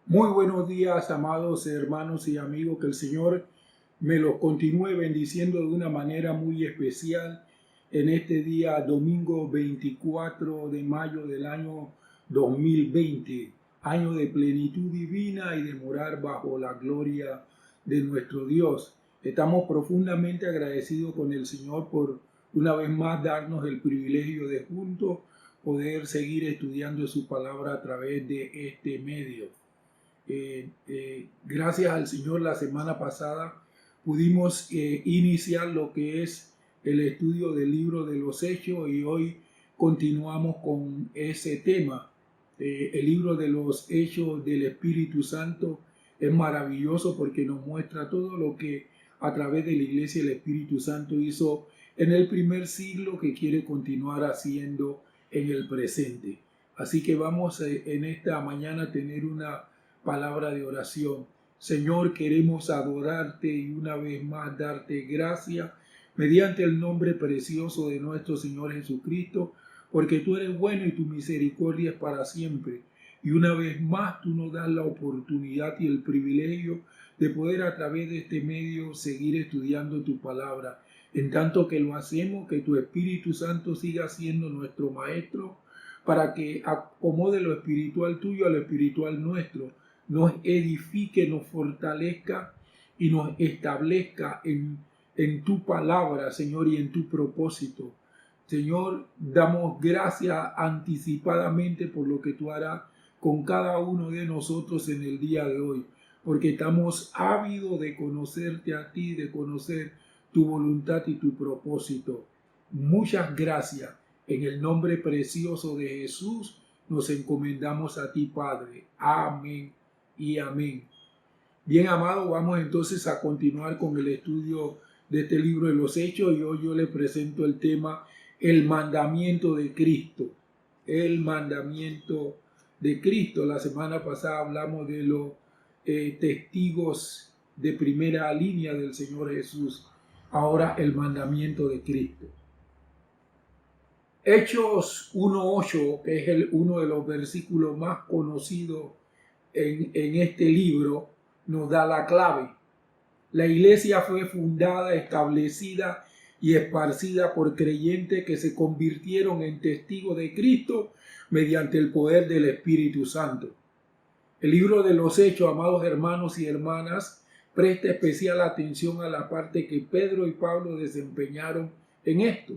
Muy buenos días, amados hermanos y amigos, que el Señor me los continúe bendiciendo de una manera muy especial en este día domingo 24 de mayo del año 2020, año de plenitud divina y de morar bajo la gloria de nuestro Dios. Estamos profundamente agradecidos con el Señor por una vez más darnos el privilegio de juntos poder seguir estudiando su palabra a través de este medio. Gracias al Señor, la semana pasada pudimos iniciar lo que es el estudio del libro de los Hechos y hoy continuamos con ese tema. El libro de los Hechos del Espíritu Santo es maravilloso porque nos muestra todo lo que a través de la iglesia el Espíritu Santo hizo en el primer siglo, que quiere continuar haciendo en el presente. Así que vamos en esta mañana a tener una palabra de oración. Señor, queremos adorarte y una vez más darte gracias mediante el nombre precioso de nuestro Señor Jesucristo, porque tú eres bueno y tu misericordia es para siempre. Y una vez más tú nos das la oportunidad y el privilegio de poder a través de este medio seguir estudiando tu palabra. En tanto que lo hacemos, que tu Espíritu Santo siga siendo nuestro maestro para que acomode lo espiritual tuyo a lo espiritual nuestro, nos edifique, nos fortalezca y nos establezca en tu palabra, Señor, y en tu propósito. Señor, damos gracias anticipadamente por lo que tú harás con cada uno de nosotros en el día de hoy, porque estamos ávidos de conocerte a ti, de conocer tu voluntad y tu propósito. Muchas gracias. En el nombre precioso de Jesús nos encomendamos a ti, Padre. Amén y amén. Bien, amado, vamos entonces a continuar con el estudio de este libro de los Hechos y hoy yo le presento el tema el mandamiento de Cristo. El mandamiento de Cristo. La semana pasada hablamos de los testigos de primera línea del Señor Jesús. Ahora el mandamiento de Cristo. Hechos 1:8, que es uno de los versículos más conocidos en este libro, nos da la clave. La iglesia fue fundada, establecida y esparcida por creyentes que se convirtieron en testigos de Cristo mediante el poder del Espíritu Santo. El libro de los Hechos, amados hermanos y hermanas, presta especial atención a la parte que Pedro y Pablo desempeñaron en esto.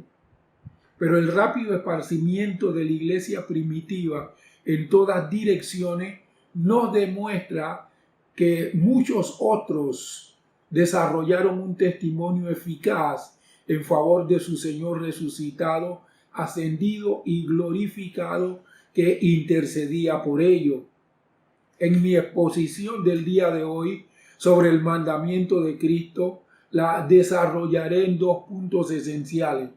Pero el rápido esparcimiento de la iglesia primitiva en todas direcciones nos demuestra que muchos otros desarrollaron un testimonio eficaz en favor de su Señor resucitado, ascendido y glorificado, que intercedía por ellos. En mi exposición del día de hoy sobre el mandamiento de Cristo, la desarrollaré en dos puntos esenciales.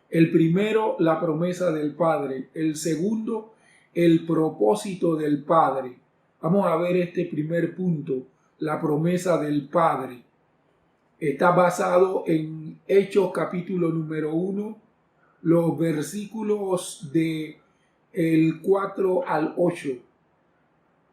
El primero, la promesa del Padre. El segundo, el propósito del Padre. Vamos a ver este primer punto, la promesa del Padre. Está basado en Hechos capítulo número 1, los versículos de el 4 al 8.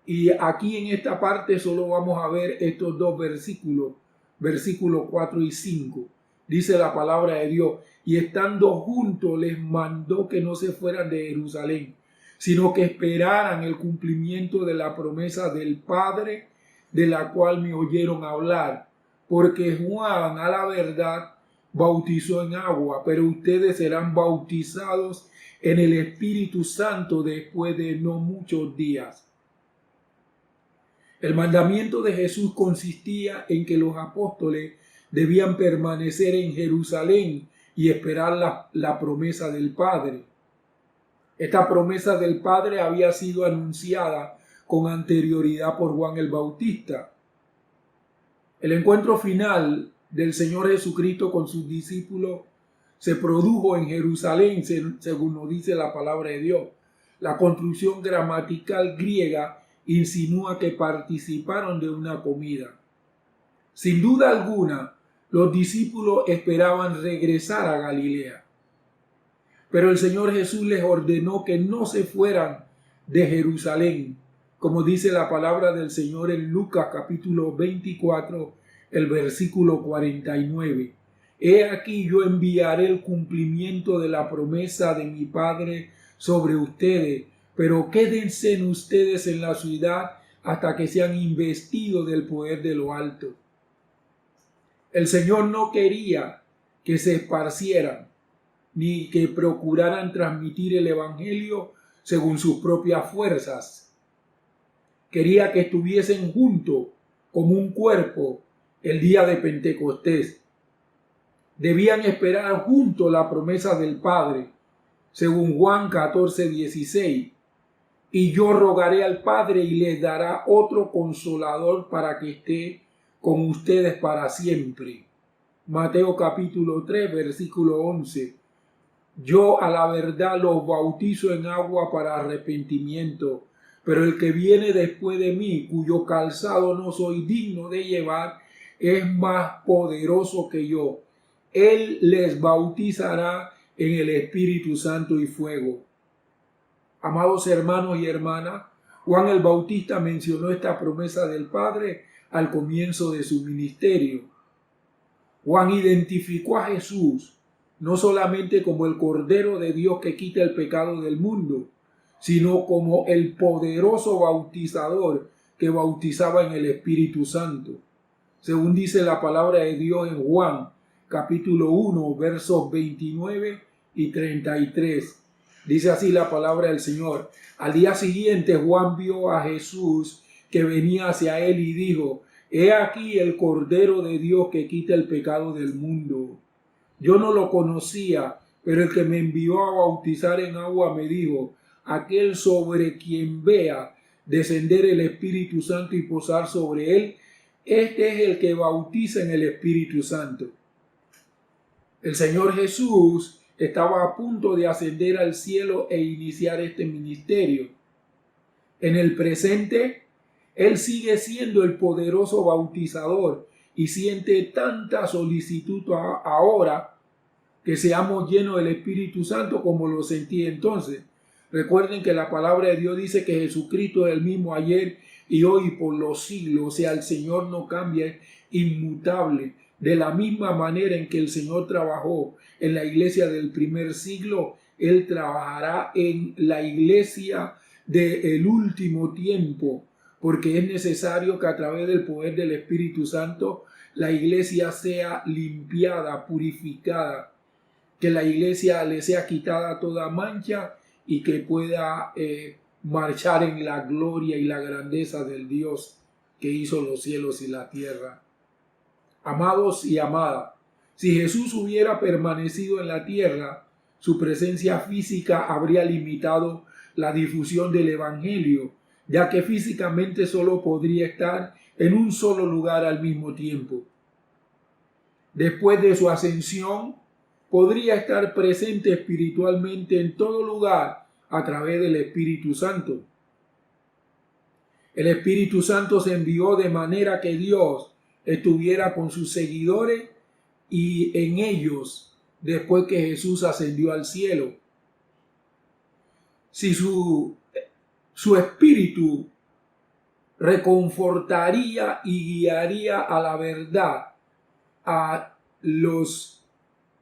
Y aquí en esta parte solo vamos a ver estos dos versículos, versículos 4 y 5. Dice la palabra de Dios: y estando juntos les mandó que no se fueran de Jerusalén, sino que esperaran el cumplimiento de la promesa del Padre, de la cual me oyeron hablar. Porque Juan, a la verdad, bautizó en agua, pero ustedes serán bautizados en el Espíritu Santo después de no muchos días. El mandamiento de Jesús consistía en que los apóstoles debían permanecer en Jerusalén y esperar la promesa del Padre. Esta promesa del Padre había sido anunciada con anterioridad por Juan el Bautista. El encuentro final del Señor Jesucristo con sus discípulos se produjo en Jerusalén, según nos dice la palabra de Dios. La construcción gramatical griega insinúa que participaron de una comida. Sin duda alguna, los discípulos esperaban regresar a Galilea. Pero el Señor Jesús les ordenó que no se fueran de Jerusalén, como dice la palabra del Señor en Lucas capítulo 24, el versículo 49. He aquí yo enviaré el cumplimiento de la promesa de mi Padre sobre ustedes, pero quédense ustedes en la ciudad hasta que sean investidos del poder de lo alto. El Señor no quería que se esparcieran, ni que procuraran transmitir el Evangelio según sus propias fuerzas. Quería que estuviesen juntos como un cuerpo el día de Pentecostés. Debían esperar juntos la promesa del Padre, según Juan 14:16. Y yo rogaré al Padre y les dará otro consolador para que esté con ustedes para siempre. Mateo capítulo 3, versículo 11. Yo a la verdad los bautizo en agua para arrepentimiento, pero el que viene después de mí, cuyo calzado no soy digno de llevar, es más poderoso que yo. Él les bautizará en el Espíritu Santo y fuego. Amados hermanos y hermanas, Juan el Bautista mencionó esta promesa del Padre al comienzo de su ministerio. Juan identificó a Jesús no solamente como el Cordero de Dios que quita el pecado del mundo, sino como el poderoso bautizador que bautizaba en el Espíritu Santo. Según dice la palabra de Dios en Juan, capítulo 1, versos 29 y 33. Dice así la palabra del Señor. Al día siguiente Juan vio a Jesús que venía hacia él y dijo: He aquí el Cordero de Dios que quita el pecado del mundo. Yo no lo conocía, pero el que me envió a bautizar en agua me dijo: aquel sobre quien vea descender el Espíritu Santo y posar sobre él, este es el que bautiza en el Espíritu Santo. El Señor Jesús estaba a punto de ascender al cielo e iniciar este ministerio. En el presente, Él sigue siendo el poderoso bautizador y siente tanta solicitud ahora que seamos llenos del Espíritu Santo como lo sentí entonces. Recuerden que la palabra de Dios dice que Jesucristo es el mismo ayer y hoy y por los siglos. O sea, el Señor no cambia, es inmutable. De la misma manera en que el Señor trabajó en la iglesia del primer siglo, Él trabajará en la iglesia del último tiempo, porque es necesario que a través del poder del Espíritu Santo la iglesia sea limpiada, purificada, que la iglesia le sea quitada toda mancha y que pueda marchar en la gloria y la grandeza del Dios que hizo los cielos y la tierra. Amados y amadas, si Jesús hubiera permanecido en la tierra, su presencia física habría limitado la difusión del Evangelio, ya que físicamente solo podría estar en un solo lugar al mismo tiempo. Después de su ascensión, podría estar presente espiritualmente en todo lugar a través del Espíritu Santo. El Espíritu Santo se envió de manera que Dios estuviera con sus seguidores y en ellos después que Jesús ascendió al cielo. Si su espíritu reconfortaría y guiaría a la verdad a los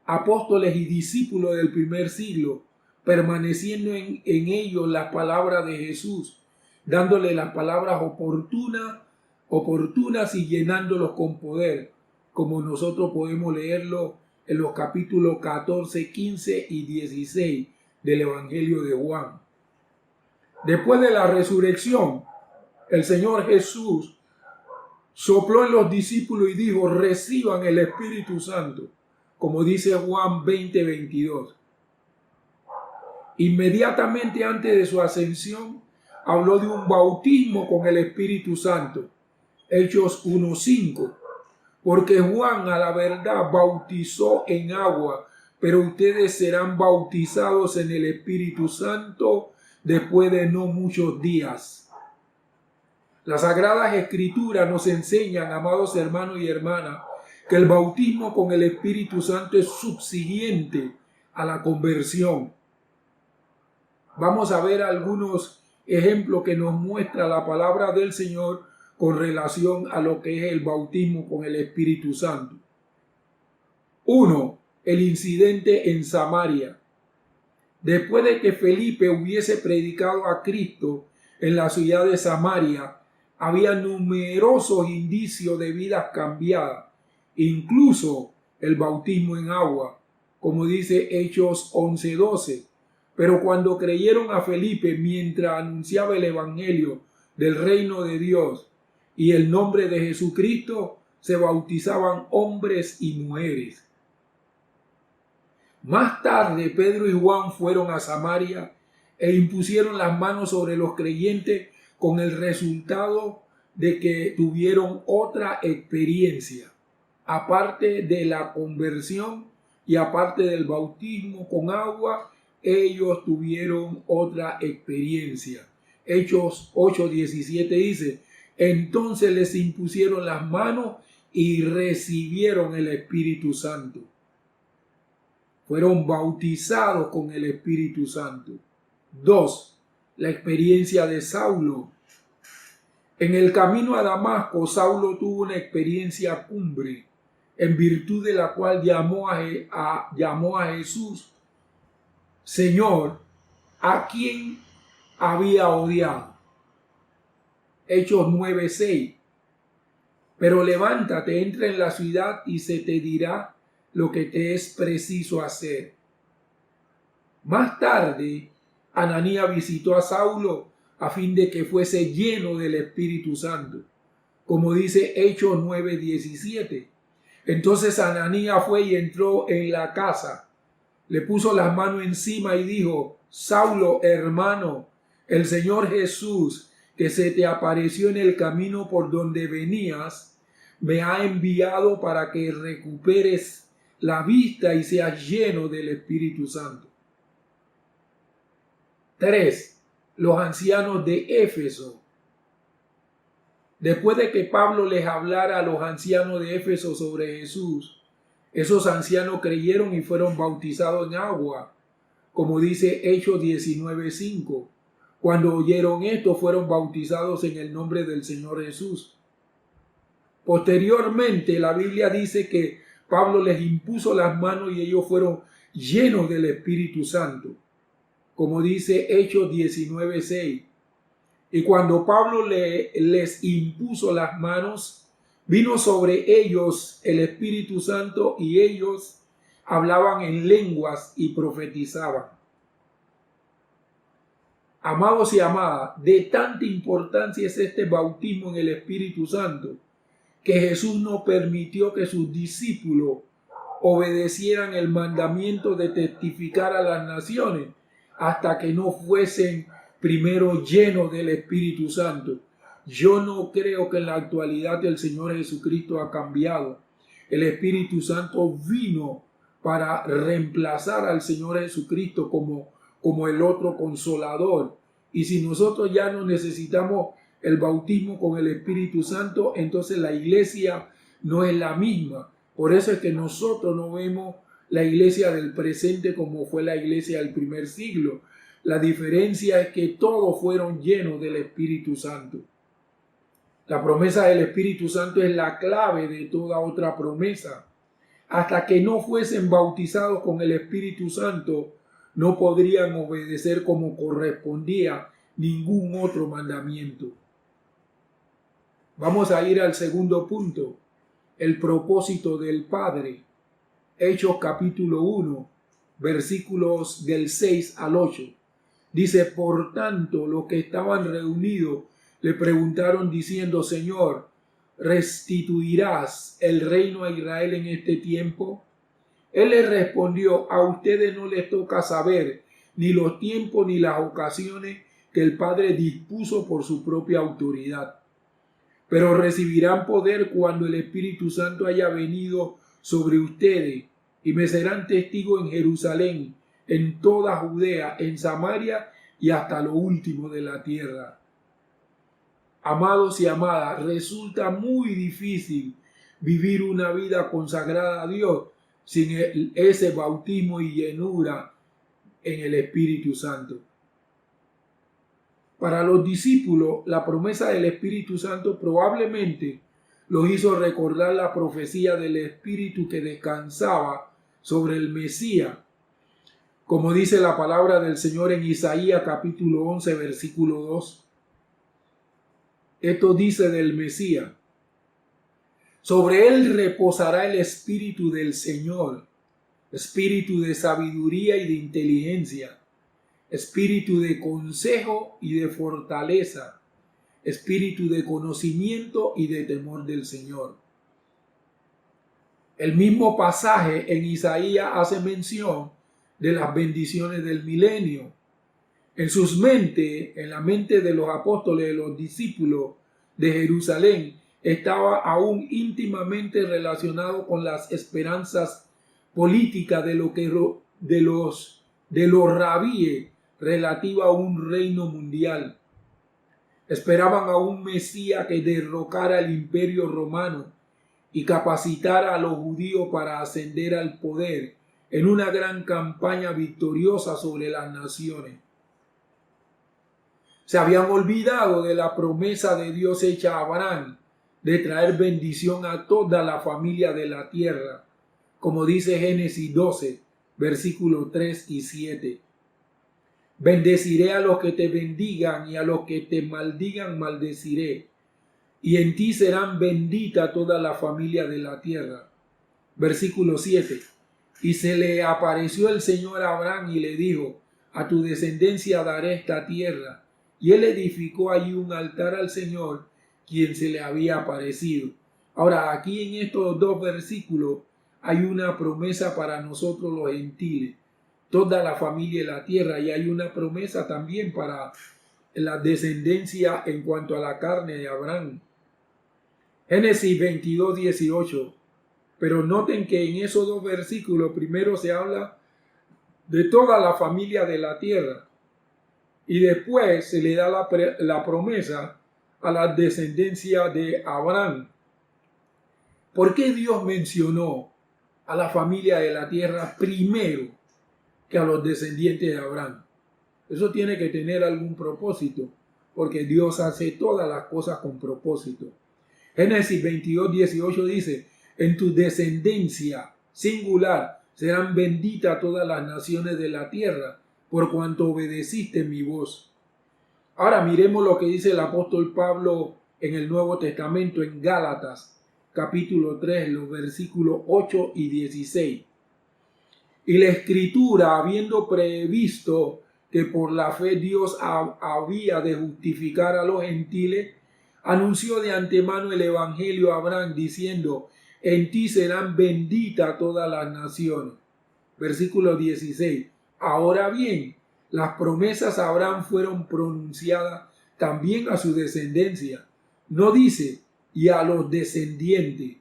apóstoles y discípulos del primer siglo, permaneciendo en ellos las palabras de Jesús, dándole las palabras oportunas y llenándolos con poder, como nosotros podemos leerlo en los capítulos 14, 15 y 16 del Evangelio de Juan. Después de la resurrección, el Señor Jesús sopló en los discípulos y dijo: reciban el Espíritu Santo, como dice Juan 20, 22. Inmediatamente antes de su ascensión, habló de un bautismo con el Espíritu Santo. Hechos 1:5. Porque Juan a la verdad bautizó en agua, pero ustedes serán bautizados en el Espíritu Santo después de no muchos días. Las Sagradas Escrituras nos enseñan, amados hermanos y hermanas, que el bautismo con el Espíritu Santo es subsiguiente a la conversión. Vamos a ver algunos ejemplo que nos muestra la palabra del Señor con relación a lo que es el bautismo con el Espíritu Santo. 1. El incidente en Samaria. Después de que Felipe hubiese predicado a Cristo en la ciudad de Samaria, había numerosos indicios de vidas cambiadas, incluso el bautismo en agua, como dice Hechos 11:12. Pero cuando creyeron a Felipe mientras anunciaba el evangelio del reino de Dios y el nombre de Jesucristo, se bautizaban hombres y mujeres. Más tarde, Pedro y Juan fueron a Samaria e impusieron las manos sobre los creyentes, con el resultado de que tuvieron otra experiencia. Aparte de la conversión y aparte del bautismo con agua, ellos tuvieron otra experiencia. Hechos 8:17 dice: entonces les impusieron las manos y recibieron el Espíritu Santo. Fueron bautizados con el Espíritu Santo. 2. La experiencia de Saulo. En el camino a Damasco, Saulo tuvo una experiencia cumbre, en virtud de la cual llamó a Jesús Señor, a quien había odiado. Hechos 9:6. Pero levántate, entra en la ciudad y se te dirá lo que te es preciso hacer. Más tarde, Ananías visitó a Saulo a fin de que fuese lleno del Espíritu Santo, como dice Hechos 9:17. Entonces Ananías fue y entró en la casa, le puso las manos encima y dijo: Saulo, hermano, el Señor Jesús, que se te apareció en el camino por donde venías, me ha enviado para que recuperes la vista y seas lleno del Espíritu Santo. 3. Los ancianos de Éfeso. Después de que Pablo les hablara a los ancianos de Éfeso sobre Jesús, esos ancianos creyeron y fueron bautizados en agua, como dice Hechos 19:5. Cuando oyeron esto, fueron bautizados en el nombre del Señor Jesús. Posteriormente, la Biblia dice que Pablo les impuso las manos y ellos fueron llenos del Espíritu Santo, como dice Hechos 19:6. Y cuando Pablo les impuso las manos, vino sobre ellos el Espíritu Santo y ellos hablaban en lenguas y profetizaban. Amados y amadas, de tanta importancia es este bautismo en el Espíritu Santo, que Jesús no permitió que sus discípulos obedecieran el mandamiento de testificar a las naciones hasta que no fuesen primero llenos del Espíritu Santo. Yo no creo que en la actualidad el Señor Jesucristo ha cambiado. El Espíritu Santo vino para reemplazar al Señor Jesucristo como el otro consolador. Y si nosotros ya no necesitamos el bautismo con el Espíritu Santo, entonces la iglesia no es la misma. Por eso es que nosotros no vemos la iglesia del presente como fue la iglesia del primer siglo. La diferencia es que todos fueron llenos del Espíritu Santo. La promesa del Espíritu Santo es la clave de toda otra promesa. Hasta que no fuesen bautizados con el Espíritu Santo, no podrían obedecer como correspondía ningún otro mandamiento. Vamos a ir al segundo punto, el propósito del Padre. Hechos capítulo 1, versículos del 6 al 8. Dice: por tanto, los que estaban reunidos le preguntaron diciendo: Señor, ¿restituirás el reino a Israel en este tiempo? Él les respondió: a ustedes no les toca saber ni los tiempos ni las ocasiones que el Padre dispuso por su propia autoridad. Pero recibirán poder cuando el Espíritu Santo haya venido sobre ustedes, y me serán testigos en Jerusalén, en toda Judea, en Samaria y hasta lo último de la tierra. Amados y amadas, resulta muy difícil vivir una vida consagrada a Dios sin ese bautismo y llenura en el Espíritu Santo. Para los discípulos, la promesa del Espíritu Santo probablemente los hizo recordar la profecía del Espíritu que descansaba sobre el Mesías, como dice la palabra del Señor en Isaías capítulo 11, versículo 2. Esto dice del Mesías: sobre él reposará el Espíritu del Señor, espíritu de sabiduría y de inteligencia, espíritu de consejo y de fortaleza, espíritu de conocimiento y de temor del Señor. El mismo pasaje en Isaías hace mención de las bendiciones del milenio. En sus mentes, en la mente de los apóstoles, de los discípulos de Jerusalén, estaba aún íntimamente relacionado con las esperanzas políticas de los rabíes relativa a un reino mundial. Esperaban a un Mesías que derrocara el imperio romano y capacitara a los judíos para ascender al poder en una gran campaña victoriosa sobre las naciones. Se habían olvidado de la promesa de Dios hecha a Abraham de traer bendición a toda la familia de la tierra, como dice Génesis 12, versículos 3 y 7. Bendeciré a los que te bendigan y a los que te maldigan maldeciré, y en ti serán bendita toda la familia de la tierra. Versículo 7. Y se le apareció el Señor a Abraham y le dijo: a tu descendencia daré esta tierra. Y él edificó allí un altar al Señor, quien se le había aparecido. Ahora, aquí en estos dos versículos hay una promesa para nosotros los gentiles, toda la familia de la tierra, y hay una promesa también para la descendencia en cuanto a la carne de Abraham. Génesis 22, 18. Pero noten que en esos dos versículos primero se habla de toda la familia de la tierra y después se le da la promesa a la descendencia de Abraham. ¿Por qué Dios mencionó a la familia de la tierra primero que a los descendientes de Abraham? Eso tiene que tener algún propósito, porque Dios hace todas las cosas con propósito. Génesis 22, 18 dice: en tu descendencia singular serán benditas todas las naciones de la tierra, por cuanto obedeciste mi voz. Ahora miremos lo que dice el apóstol Pablo en el Nuevo Testamento, en Gálatas, capítulo 3, los versículos 8 y 16. Y la Escritura, habiendo previsto que por la fe Dios había de justificar a los gentiles, anunció de antemano el evangelio a Abraham, diciendo: en ti serán benditas todas las naciones. Versículo 16. Ahora bien, las promesas a Abraham fueron pronunciadas también a su descendencia. No dice y a los descendientes,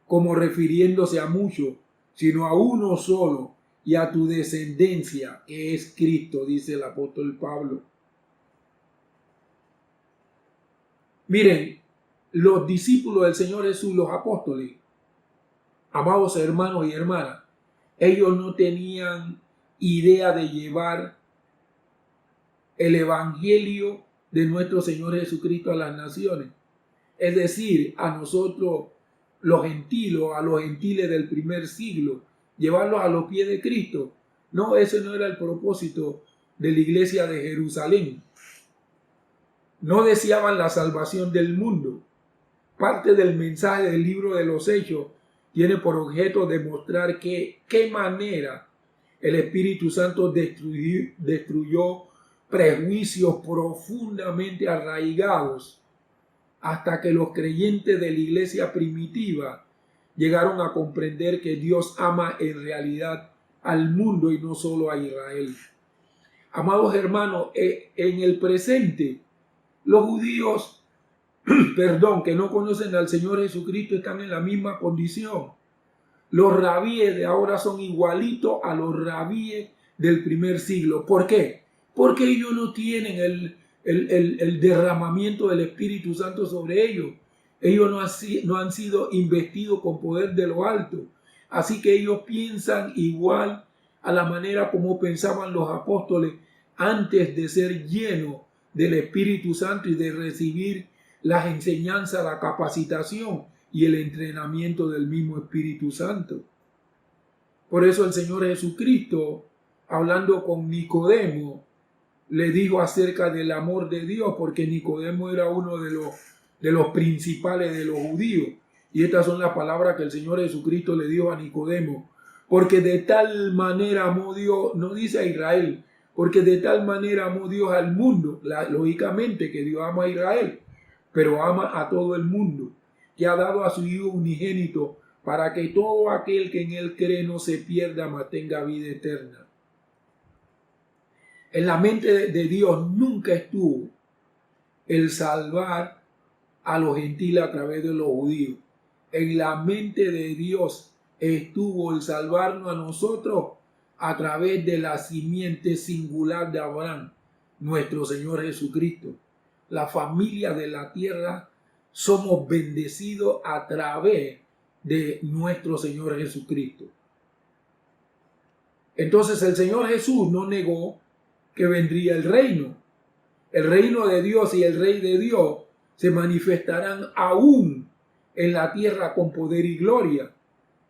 como refiriéndose a muchos, sino a uno solo, y a tu descendencia, que es Cristo, dice el apóstol Pablo. Miren, los discípulos del Señor Jesús, los apóstoles, amados hermanos y hermanas, ellos no tenían idea de llevar el evangelio de nuestro Señor Jesucristo a las naciones. Es decir, a nosotros los gentiles, a los gentiles del primer siglo, llevarlos a los pies de Cristo. No, ese no era el propósito de la iglesia de Jerusalén. No deseaban la salvación del mundo. Parte del mensaje del libro de los Hechos tiene por objeto demostrar qué manera el Espíritu Santo destruyó prejuicios profundamente arraigados hasta que los creyentes de la iglesia primitiva llegaron a comprender que Dios ama en realidad al mundo y no solo a Israel. Amados hermanos, en el presente, los judíos que no conocen al Señor Jesucristo están en la misma condición. Los rabíes de ahora son igualitos a los rabíes del primer siglo. ¿Por qué? Porque ellos no tienen el derramamiento del Espíritu Santo sobre ellos. Ellos no han sido investidos con poder de lo alto. Así que ellos piensan igual a la manera como pensaban los apóstoles antes de ser llenos del Espíritu Santo y de recibir las enseñanzas, la capacitación y el entrenamiento del mismo Espíritu Santo. Por eso el Señor Jesucristo, hablando con Nicodemo, le dijo acerca del amor de Dios, porque Nicodemo era uno de los principales de los judíos. Y estas son las palabras que el Señor Jesucristo le dijo a Nicodemo. Porque de tal manera amó Dios, no dice a Israel, porque de tal manera amó Dios al mundo, lógicamente que Dios ama a Israel, pero ama a todo el mundo, que ha dado a su Hijo unigénito, para que todo aquel que en él cree no se pierda, mas tenga vida eterna. En la mente de Dios nunca estuvo el salvar a los gentiles a través de los judíos. En la mente de Dios estuvo el salvarnos a nosotros a través de la simiente singular de Abraham, nuestro Señor Jesucristo. La familia de la tierra somos bendecidos a través de nuestro Señor Jesucristo. Entonces el Señor Jesús no negó que vendría el reino. El reino de Dios y el Rey de Dios se manifestarán aún en la tierra con poder y gloria,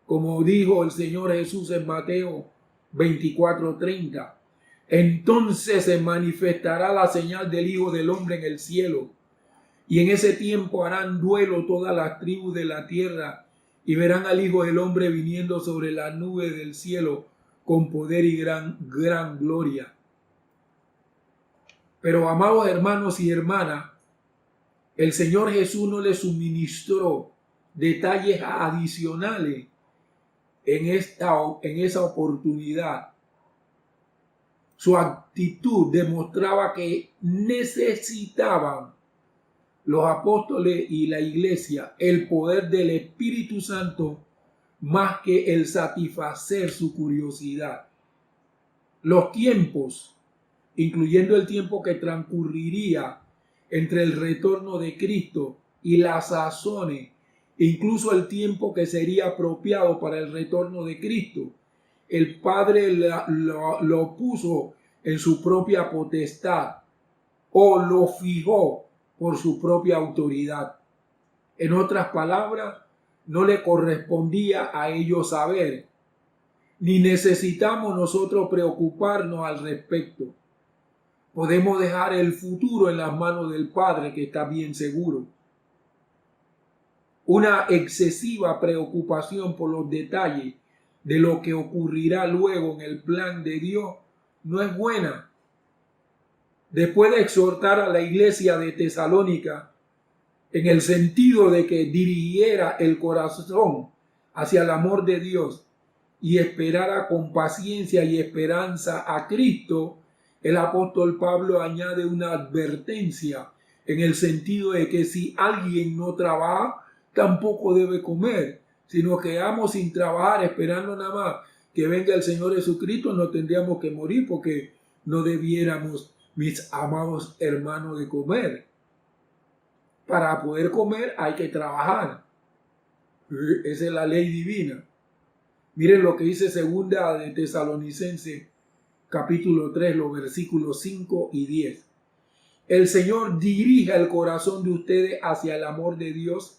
como dijo el Señor Jesús en Mateo 24:30. Entonces se manifestará la señal del Hijo del Hombre en el cielo, y en ese tiempo harán duelo todas las tribus de la tierra, y verán al Hijo del Hombre viniendo sobre las nubes del cielo con poder y gran gloria. Pero, amados hermanos y hermanas, el Señor Jesús no le suministró detalles adicionales en esa oportunidad. Su actitud demostraba que necesitaban los apóstoles y la iglesia el poder del Espíritu Santo más que el satisfacer su curiosidad. Los tiempos, incluyendo el tiempo que transcurriría entre el retorno de Cristo y las sazones, incluso el tiempo que sería apropiado para el retorno de Cristo, el Padre lo puso en su propia potestad o lo fijó por su propia autoridad. En otras palabras, no le correspondía a ellos saber, ni necesitamos nosotros preocuparnos al respecto. Podemos dejar el futuro en las manos del Padre, que está bien seguro. Una excesiva preocupación por los detalles de lo que ocurrirá luego en el plan de Dios no es buena. Después de exhortar a la iglesia de Tesalónica en el sentido de que dirigiera el corazón hacia el amor de Dios y esperara con paciencia y esperanza a Cristo, el apóstol Pablo añade una advertencia en el sentido de que si alguien no trabaja, tampoco debe comer, sino que quedamos sin trabajar esperando nada más que venga el Señor Jesucristo, no tendríamos que morir porque no debiéramos, mis amados hermanos, de comer. Para poder comer hay que trabajar. Esa es la ley divina. Miren lo que dice segunda de Tesalonicenses capítulo 3, los versículos 5 y 10. El Señor dirija el corazón de ustedes hacia el amor de Dios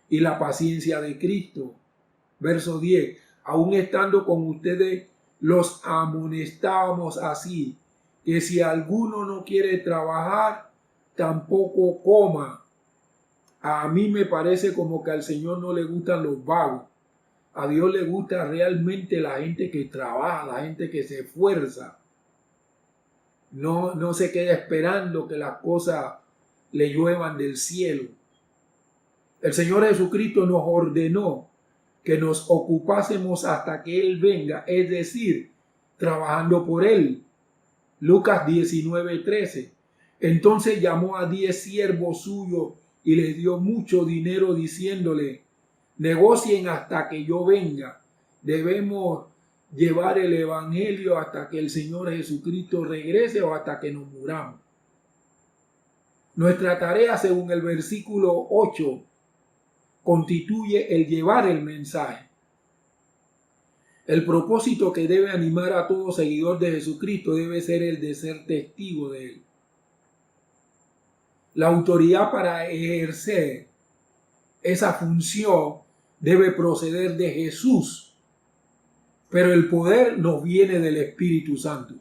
y la paciencia de Cristo. Verso 10. Aún estando con ustedes, los amonestábamos así, que si alguno no quiere trabajar, tampoco coma. A mí me parece como que al Señor no le gustan los vagos. A Dios le gusta realmente la gente que trabaja, la gente que se esfuerza. No se queda esperando que las cosas le lluevan del cielo. El Señor Jesucristo nos ordenó que nos ocupásemos hasta que Él venga, es decir, trabajando por Él. Lucas 19:13. Entonces llamó a 10 siervos suyos y les dio mucho dinero diciéndole: negocien hasta que yo venga. Debemos llevar el evangelio hasta que el Señor Jesucristo regrese o hasta que nos muramos. Nuestra tarea, según el versículo 8, constituye el llevar el mensaje. El propósito que debe animar a todo seguidor de Jesucristo debe ser el de ser testigo de Él. La autoridad para ejercer esa función debe proceder de Jesús, pero el poder nos viene del Espíritu Santo.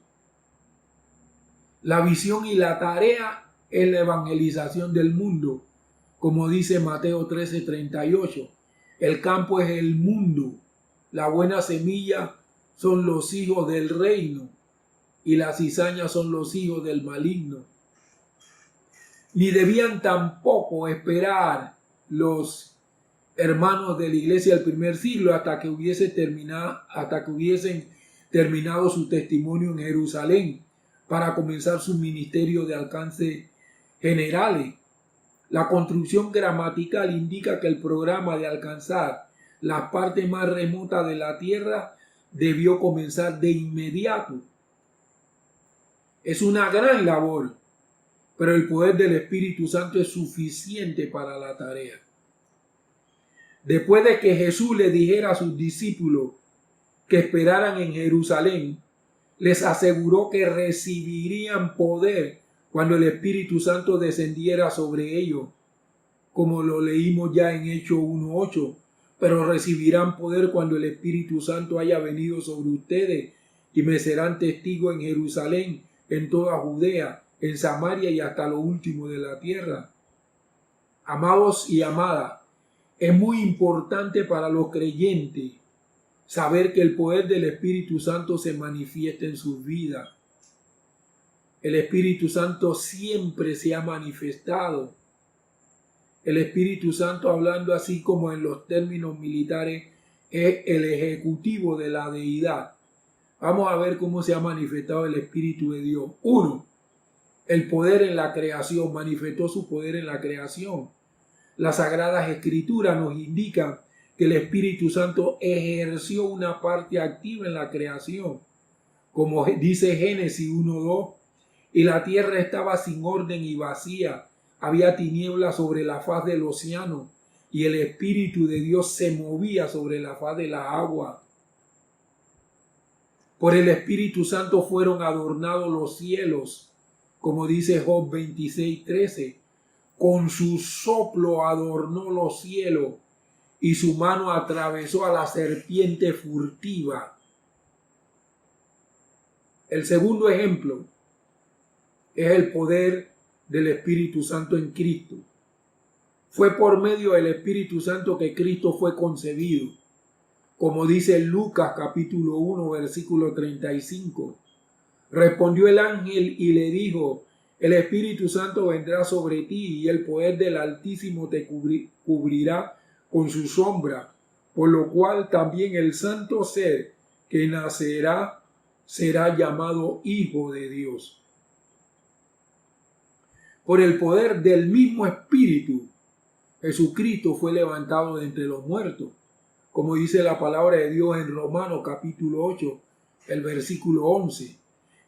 La visión y la tarea es la evangelización del mundo, como dice Mateo 13:38. El campo es el mundo, la buena semilla son los hijos del reino y las cizañas son los hijos del maligno. Ni debían tampoco esperar los hermanos de la iglesia del primer siglo hasta que hubiesen terminado su testimonio en Jerusalén para comenzar su ministerio de alcance generales. La construcción gramatical indica que el programa de alcanzar las partes más remotas de la tierra debió comenzar de inmediato. Es una gran labor, pero el poder del Espíritu Santo es suficiente para la tarea. Después de que Jesús le dijera a sus discípulos que esperaran en Jerusalén, les aseguró que recibirían poder cuando el Espíritu Santo descendiera sobre ellos, como lo leímos ya en Hechos 1:8, pero recibirán poder cuando el Espíritu Santo haya venido sobre ustedes y me serán testigos en Jerusalén, en toda Judea, en Samaria y hasta lo último de la tierra. Amados y amadas, es muy importante para los creyentes saber que el poder del Espíritu Santo se manifiesta en sus vidas. El Espíritu Santo siempre se ha manifestado. El Espíritu Santo, hablando así como en los términos militares, es el ejecutivo de la deidad. Vamos a ver cómo se ha manifestado el Espíritu de Dios. 1. El poder en la creación. Manifestó su poder en la creación. Las Sagradas Escrituras nos indican que el Espíritu Santo ejerció una parte activa en la creación. Como dice Génesis 1:2, y la tierra estaba sin orden y vacía, había tinieblas sobre la faz del océano, y el Espíritu de Dios se movía sobre la faz de la agua. Por el Espíritu Santo fueron adornados los cielos, como dice Job 26:13. Con su soplo adornó los cielos y su mano atravesó a la serpiente furtiva. El segundo ejemplo es el poder del Espíritu Santo en Cristo. Fue por medio del Espíritu Santo que Cristo fue concebido, como dice Lucas capítulo 1 versículo 35. Respondió el ángel y le dijo: el Espíritu Santo vendrá sobre ti y el poder del Altísimo te cubrirá con su sombra, por lo cual también el santo ser que nacerá será llamado Hijo de Dios. Por el poder del mismo Espíritu, Jesucristo fue levantado de entre los muertos, como dice la palabra de Dios en Romanos capítulo 8, el versículo 11.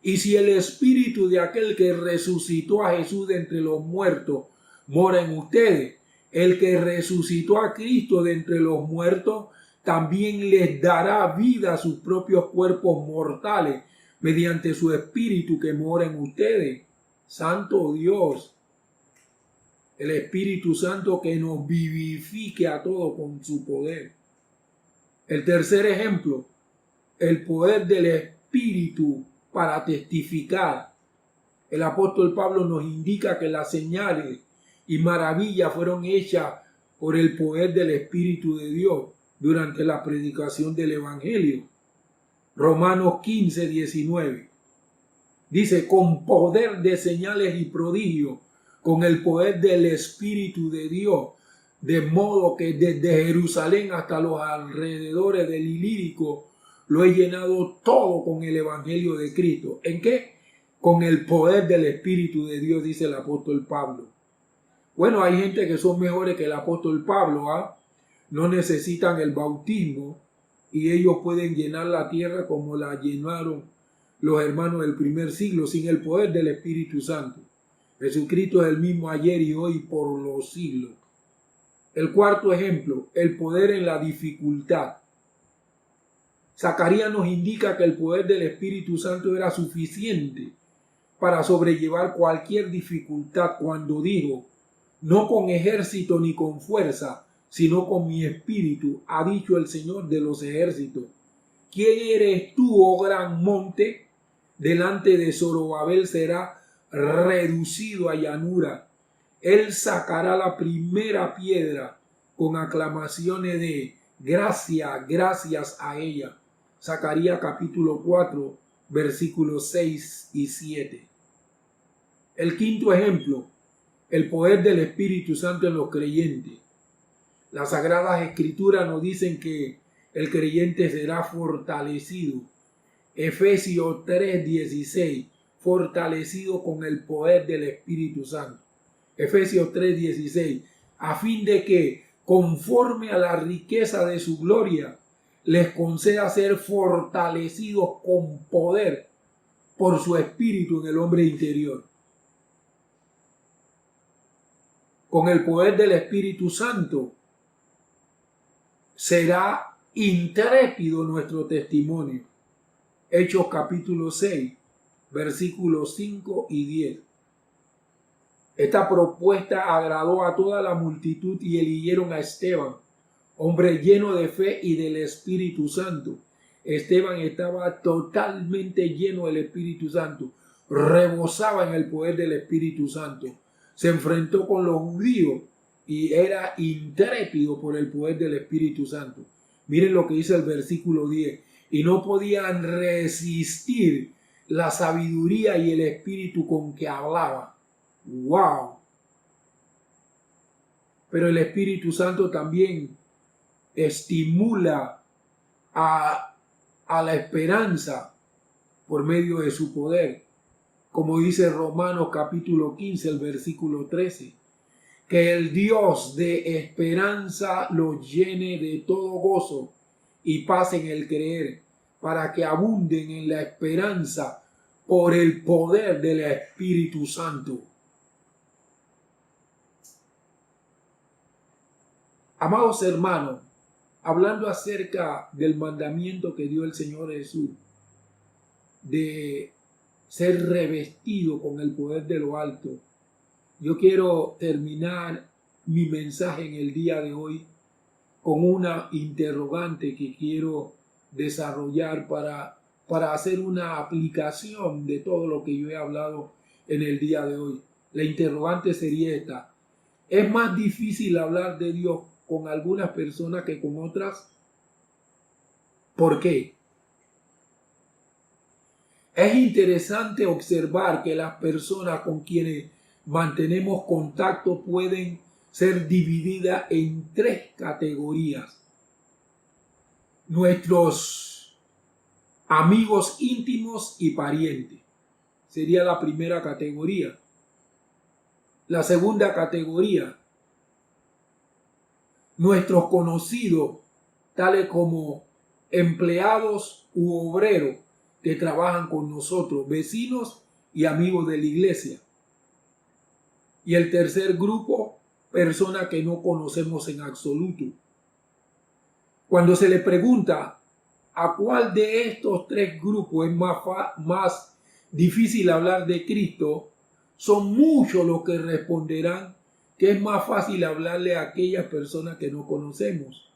Y si el Espíritu de aquel que resucitó a Jesús de entre los muertos mora en ustedes, el que resucitó a Cristo de entre los muertos también les dará vida a sus propios cuerpos mortales mediante su Espíritu que mora en ustedes. Santo Dios, el Espíritu Santo que nos vivifique a todos con su poder. El tercer ejemplo, el poder del Espíritu para testificar. El apóstol Pablo nos indica que las señales y maravillas fueron hechas por el poder del Espíritu de Dios durante la predicación del Evangelio. Romanos 15:19 dice: con poder de señales y prodigios, con el poder del Espíritu de Dios, de modo que desde Jerusalén hasta los alrededores del Ilírico lo he llenado todo con el Evangelio de Cristo. ¿En qué? Con el poder del Espíritu de Dios, dice el apóstol Pablo. Bueno, hay gente que son mejores que el apóstol Pablo, no necesitan el bautismo y ellos pueden llenar la tierra como la llenaron los hermanos del primer siglo sin el poder del Espíritu Santo. Jesucristo es el mismo ayer y hoy por los siglos. El cuarto ejemplo, el poder en la dificultad. Zacarías nos indica que el poder del Espíritu Santo era suficiente para sobrellevar cualquier dificultad cuando dijo, no con ejército ni con fuerza, sino con mi espíritu, ha dicho el Señor de los ejércitos. ¿Quién eres tú, oh gran monte? Delante de Zorobabel será reducido a llanura. Él sacará la primera piedra con aclamaciones de gracias, gracias a ella. Zacarías capítulo 4, versículos 6 y 7. El quinto ejemplo, el poder del Espíritu Santo en los creyentes. Las Sagradas Escrituras nos dicen que el creyente será fortalecido. Efesios 3:16, fortalecido con el poder del Espíritu Santo. Efesios 3:16, a fin de que, conforme a la riqueza de su gloria, les conceda ser fortalecidos con poder por su Espíritu en el hombre interior. Con el poder del Espíritu Santo será intrépido nuestro testimonio. Hechos capítulo 6, versículos 5 y 10. Esta propuesta agradó a toda la multitud y eligieron a Esteban, hombre lleno de fe y del Espíritu Santo. Esteban estaba totalmente lleno del Espíritu Santo, rebosaba en el poder del Espíritu Santo. Se enfrentó con los judíos y era intrépido por el poder del Espíritu Santo. Miren lo que dice el versículo 10. Y no podían resistir la sabiduría y el espíritu con que hablaba. ¡Wow! Pero el Espíritu Santo también estimula a la esperanza por medio de su poder. Como dice Romanos capítulo 15, el versículo 13. Que el Dios de esperanza los llene de todo gozo y paz en el creer, para que abunden en la esperanza por el poder del Espíritu Santo. Amados hermanos, hablando acerca del mandamiento que dio el Señor Jesús, de ser revestido con el poder de lo alto, yo quiero terminar mi mensaje en el día de hoy con una interrogante que quiero desarrollar para hacer una aplicación de todo lo que yo he hablado en el día de hoy. La interrogante sería esta: ¿es más difícil hablar de Dios con algunas personas que con otras? ¿Por qué? Es interesante observar que las personas con quienes mantenemos contacto pueden ser divididas en tres categorías. Nuestros amigos íntimos y parientes sería la primera categoría. La segunda categoría, nuestros conocidos, tales como empleados u obreros que trabajan con nosotros, vecinos y amigos de la iglesia. Y el tercer grupo, personas que no conocemos en absoluto. Cuando se le pregunta a cuál de estos tres grupos es más difícil hablar de Cristo, son muchos los que responderán que es más fácil hablarle a aquellas personas que no conocemos.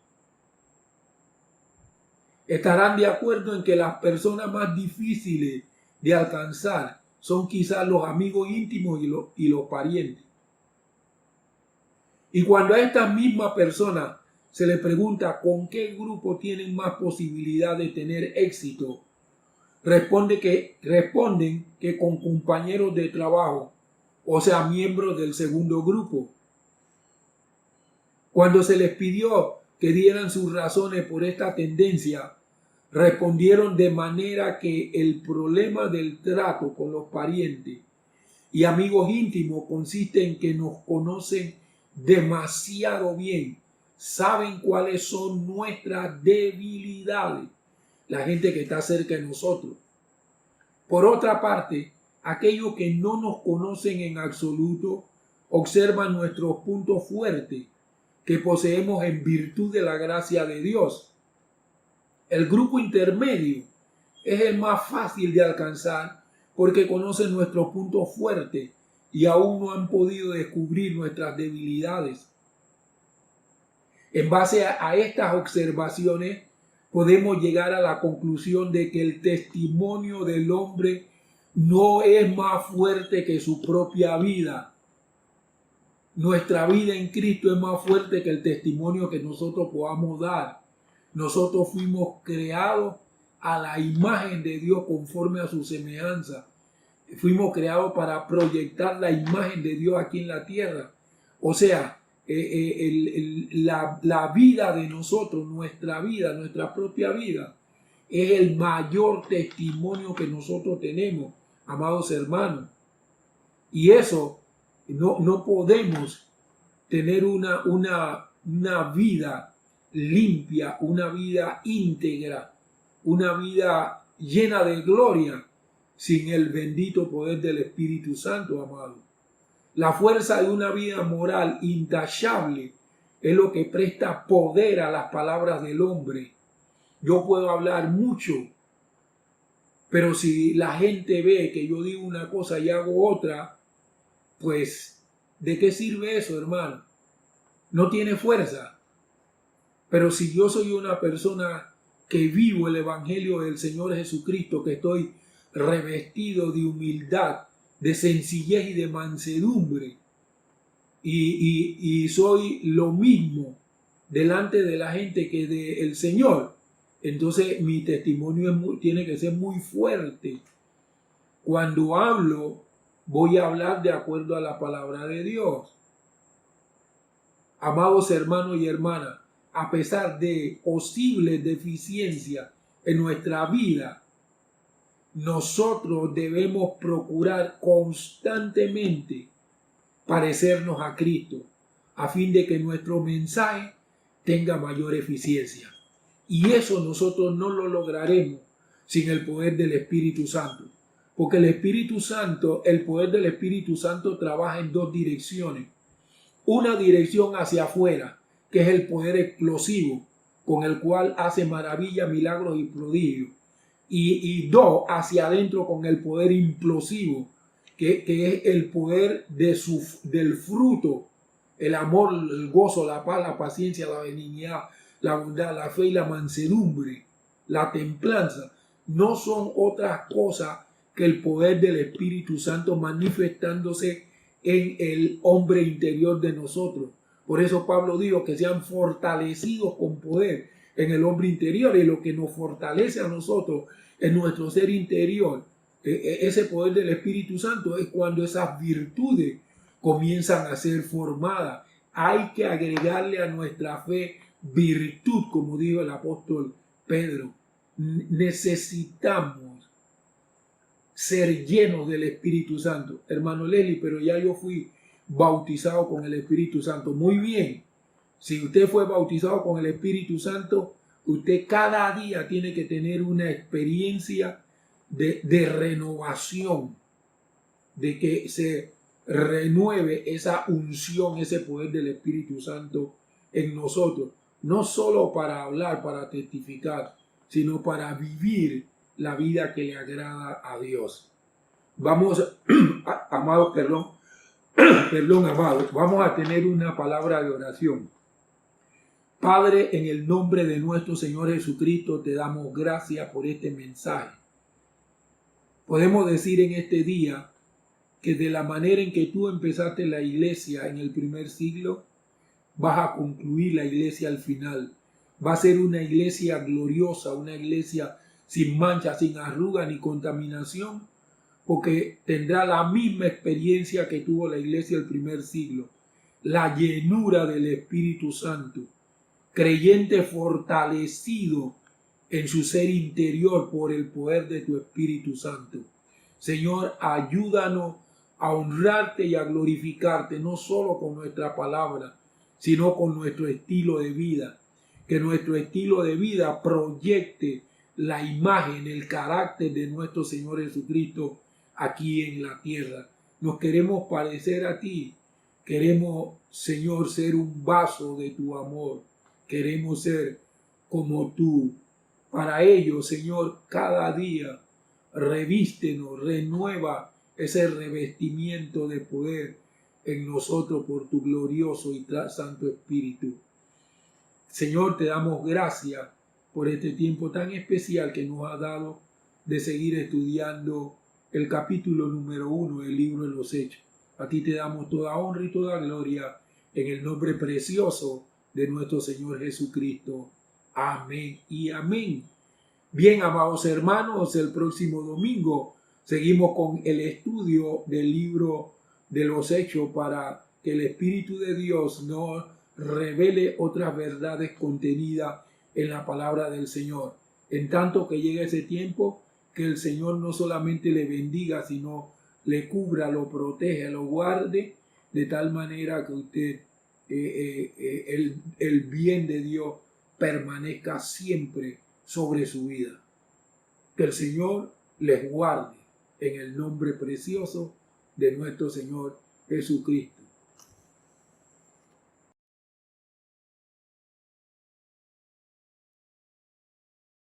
Estarán de acuerdo en que las personas más difíciles de alcanzar son quizás los amigos íntimos y los parientes. Y cuando a estas mismas personas se les pregunta con qué grupo tienen más posibilidad de tener éxito, responden que con compañeros de trabajo, o sea, miembros del segundo grupo. Cuando se les pidió que dieran sus razones por esta tendencia, respondieron de manera que el problema del trato con los parientes y amigos íntimos consiste en que nos conocen demasiado bien, saben cuáles son nuestras debilidades, la gente que está cerca de nosotros. Por otra parte, aquellos que no nos conocen en absoluto observan nuestros puntos fuertes que poseemos en virtud de la gracia de Dios. El grupo intermedio es el más fácil de alcanzar porque conocen nuestros puntos fuertes y aún no han podido descubrir nuestras debilidades. En base a estas observaciones, podemos llegar a la conclusión de que el testimonio del hombre no es más fuerte que su propia vida. Nuestra vida en Cristo es más fuerte que el testimonio que nosotros podamos dar. Nosotros fuimos creados a la imagen de Dios conforme a su semejanza. Fuimos creados para proyectar la imagen de Dios aquí en la tierra. O sea, la vida de nosotros, nuestra vida, nuestra propia vida, es el mayor testimonio que nosotros tenemos, amados hermanos. Y eso no podemos tener una vida limpia, una vida íntegra, una vida llena de gloria sin el bendito poder del Espíritu Santo, amado. La fuerza de una vida moral intachable es lo que presta poder a las palabras del hombre. Yo puedo hablar mucho, pero si la gente ve que yo digo una cosa y hago otra, pues, ¿de qué sirve eso, hermano? No tiene fuerza. Pero si yo soy una persona que vivo el Evangelio del Señor Jesucristo, que estoy revestido de humildad, de sencillez y de mansedumbre, y soy lo mismo delante de la gente que del Señor, entonces mi testimonio tiene que ser muy fuerte. Cuando hablo, voy a hablar de acuerdo a la palabra de Dios. Amados hermanos y hermanas, a pesar de posibles deficiencias en nuestra vida, nosotros debemos procurar constantemente parecernos a Cristo, a fin de que nuestro mensaje tenga mayor eficiencia. Y eso nosotros no lo lograremos sin el poder del Espíritu Santo. Porque el Espíritu Santo, el poder del Espíritu Santo trabaja en dos direcciones. Una dirección hacia afuera, que es el poder explosivo, con el cual hace maravillas, milagros y prodigios. Y dos, hacia adentro, con el poder implosivo, que es el poder del fruto, el amor, el gozo, la paz, la paciencia, la benignidad, la bondad, la fe y la mansedumbre, la templanza. No son otras cosas que el poder del Espíritu Santo manifestándose en el hombre interior de nosotros. Por eso Pablo dijo que sean fortalecidos con poder en el hombre interior, y lo que nos fortalece a nosotros en nuestro ser interior, ese poder del Espíritu Santo, es cuando esas virtudes comienzan a ser formadas. Hay que agregarle a nuestra fe virtud, como dijo el apóstol Pedro. Necesitamos ser llenos del Espíritu Santo. Hermano Leslie, pero ya yo fui bautizado con el Espíritu Santo. Muy bien. Si usted fue bautizado con el Espíritu Santo, usted cada día tiene que tener una experiencia de renovación, de que se renueve esa unción, ese poder del Espíritu Santo en nosotros. No solo para hablar, para testificar, sino para vivir la vida que le agrada a Dios. Vamos, amados, amados, vamos a tener una palabra de oración. Padre, en el nombre de nuestro Señor Jesucristo, te damos gracias por este mensaje. Podemos decir en este día que de la manera en que tú empezaste la iglesia en el primer siglo, vas a concluir la iglesia al final. Va a ser una iglesia gloriosa, una iglesia sin mancha, sin arruga ni contaminación, porque tendrá la misma experiencia que tuvo la iglesia del primer siglo, la llenura del Espíritu Santo, creyente fortalecido en su ser interior por el poder de tu Espíritu Santo. Señor, ayúdanos a honrarte y a glorificarte, no solo con nuestra palabra, sino con nuestro estilo de vida. Que nuestro estilo de vida proyecte la imagen, el carácter de nuestro Señor Jesucristo aquí en la tierra. Nos queremos parecer a ti. Queremos, Señor, ser un vaso de tu amor. Queremos ser como tú. Para ello, Señor, cada día revístenos, renueva ese revestimiento de poder en nosotros por tu glorioso y santo Espíritu. Señor, te damos gracias por este tiempo tan especial que nos ha dado de seguir estudiando el capítulo número 1 del libro de los Hechos. A ti te damos toda honra y toda gloria en el nombre precioso de nuestro Señor Jesucristo. Amén y amén. Bien, amados hermanos, el próximo domingo seguimos con el estudio del libro de los Hechos para que el Espíritu de Dios nos revele otras verdades contenidas en la palabra del Señor. En tanto que llegue ese tiempo, que el Señor no solamente le bendiga, sino le cubra, lo proteja, lo guarde, de tal manera que usted, el bien de Dios permanezca siempre sobre su vida. Que el Señor les guarde en el nombre precioso de nuestro Señor Jesucristo.